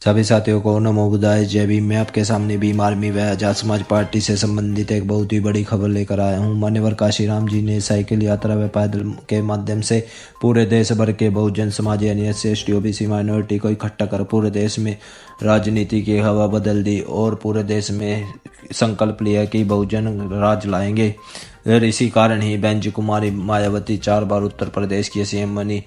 सभी साथियों को नमो बुद्धाय जय भीम। मैं आपके सामने भीम आर्मी व आजाद समाज पार्टी से संबंधित एक बहुत ही बड़ी खबर लेकर आया हूं। मान्यवर काशीराम जी ने साइकिल यात्रा व पैदल के माध्यम से पूरे देश भर के बहुजन समाज यानी SC ST OBC माइनॉरिटी को इकट्ठा कर पूरे देश में राजनीति की हवा बदल दी और पूरे देश में संकल्प लिया कि बहुजन राज लाएंगे। और इसी कारण ही बेंच कुमारी मायावती 4 बार उत्तर प्रदेश की CM बनी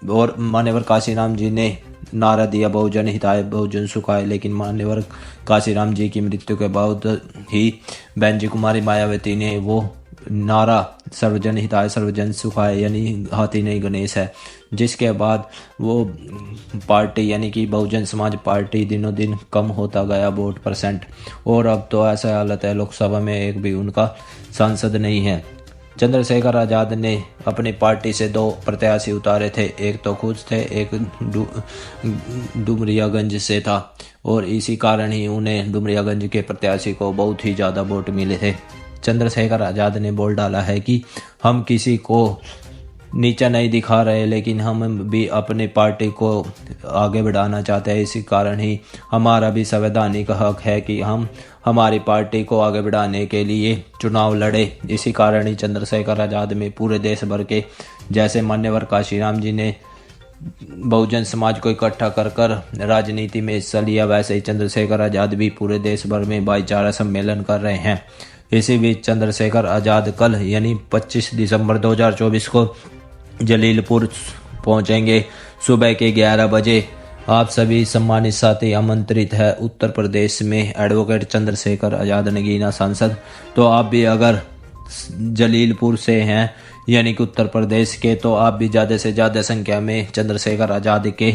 और मान्यवर काशीराम जी ने नारा दिया बहुजन हिताय बहुजन सुखाय। लेकिन मान्यवर काशीराम जी की मृत्यु के बाद ही बेंच कुमारी मायावती ने वो नारा सर्वजन हिताय सर्वजन सुखाय यानी हाथी नहीं गणेश है, जिसके बाद वो पार्टी यानी कि बहुजन समाज पार्टी दिनों दिन कम होता गया वोट परसेंट। और अब तो ऐसा हालत है लोकसभा में एक भी उनका सांसद नहीं है। चंद्रशेखर आज़ाद ने अपनी पार्टी से 2 प्रत्याशी उतारे थे, एक तो खुद थे, एक डुमरियागंज से था और इसी कारण ही उन्हें डुमरियागंज के प्रत्याशी को बहुत ही ज़्यादा वोट मिले थे। चंद्रशेखर आज़ाद ने बोल डाला है कि हम किसी को नीचा नहीं दिखा रहे, लेकिन हम भी अपनी पार्टी को आगे बढ़ाना चाहते हैं। इसी कारण ही हमारा भी संवैधानिक हक है कि हम हमारी पार्टी को आगे बढ़ाने के लिए चुनाव लड़े। इसी कारण ही चंद्रशेखर आज़ाद में पूरे देश भर के जैसे मान्यवर काशीराम जी ने बहुजन समाज को इकट्ठा कर कर राजनीति में हिस्सा लिया, वैसे ही चंद्रशेखर आज़ाद भी पूरे देश भर में भाईचारा सम्मेलन कर रहे हैं। इसी बीच चंद्रशेखर आज़ाद कल यानी 25 दिसंबर 2024 को जलीलपुर पहुंचेंगे सुबह के 11 बजे। आप सभी सम्मानित साथी आमंत्रित है। उत्तर प्रदेश में एडवोकेट चंद्रशेखर आज़ाद नगीना सांसद, तो आप भी अगर जलीलपुर से हैं यानी कि उत्तर प्रदेश के, तो आप भी ज़्यादा से ज़्यादा संख्या में चंद्रशेखर आज़ाद के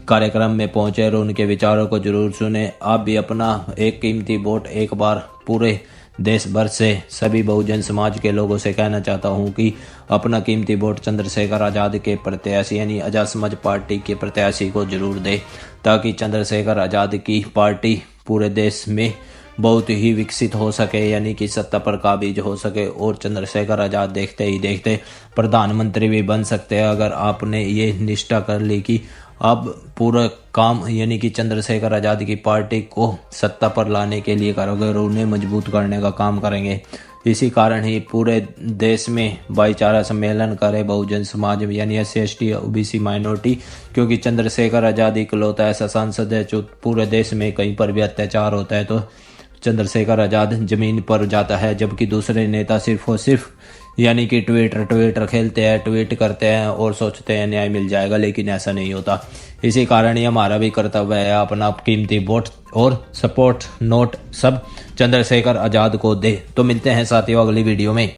कार्यक्रम में पहुंचे और उनके विचारों को जरूर सुने। आप भी अपना एक कीमती वोट एक बार पूरे देश भर से सभी बहुजन समाज के लोगों से कहना चाहता हूं कि अपना कीमती वोट चंद्रशेखर आज़ाद के प्रत्याशी यानी आज़ाद समाज पार्टी के प्रत्याशी को जरूर दे, ताकि चंद्रशेखर आज़ाद की पार्टी पूरे देश में बहुत ही विकसित हो सके यानी कि सत्ता पर काबिज हो सके और चंद्रशेखर आज़ाद देखते ही देखते प्रधानमंत्री भी बन सकते हैं। अगर आपने ये निष्ठा कर ली कि अब पूरा काम यानी कि चंद्रशेखर आज़ाद की पार्टी को सत्ता पर लाने के लिए करोगे और उन्हें मजबूत करने का काम करेंगे। इसी कारण ही पूरे देश में भाईचारा सम्मेलन करे बहुजन समाज यानी SC ST OBC माइनॉरिटी, क्योंकि चंद्रशेखर आज़ाद इकलौता ऐसा सांसद है जो पूरे देश में कहीं पर भी अत्याचार होता है तो चंद्रशेखर आज़ाद जमीन पर जाता है, जबकि दूसरे नेता सिर्फ और सिर्फ यानी कि ट्विटर खेलते हैं, ट्वीट करते हैं और सोचते हैं न्याय मिल जाएगा, लेकिन ऐसा नहीं होता। इसी कारण ही हमारा भी कर्तव्य है अपना कीमती वोट और सपोर्ट नोट सब चंद्रशेखर आज़ाद को दे। तो मिलते हैं साथियों अगली वीडियो में।